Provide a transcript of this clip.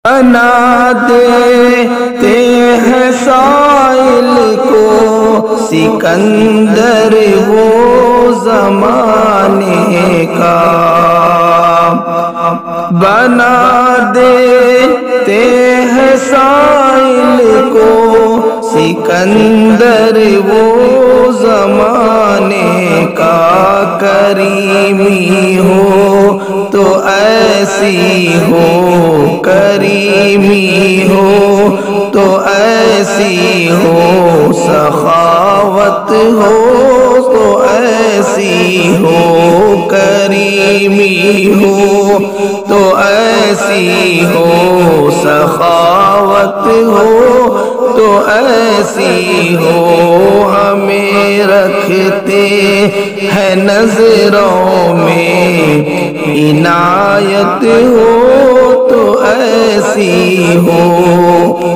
بنا دیتے ہیں سائل کو سکندر وہ زمانے کا، بنا دیتے ہیں سائل کو سکندر وہ زمانے کا، کریمی ہو تو ایسی ہو، کریمی ہو تو ایسی ہو، سخاوت ہو تو ایسی ہو، کریمی ہو تو ایسی ہو، سخاوت ہو تو ایسی ہو، ہمیں رکھتے ہیں نظروں میں عنایت ہو تو ایسی ہو۔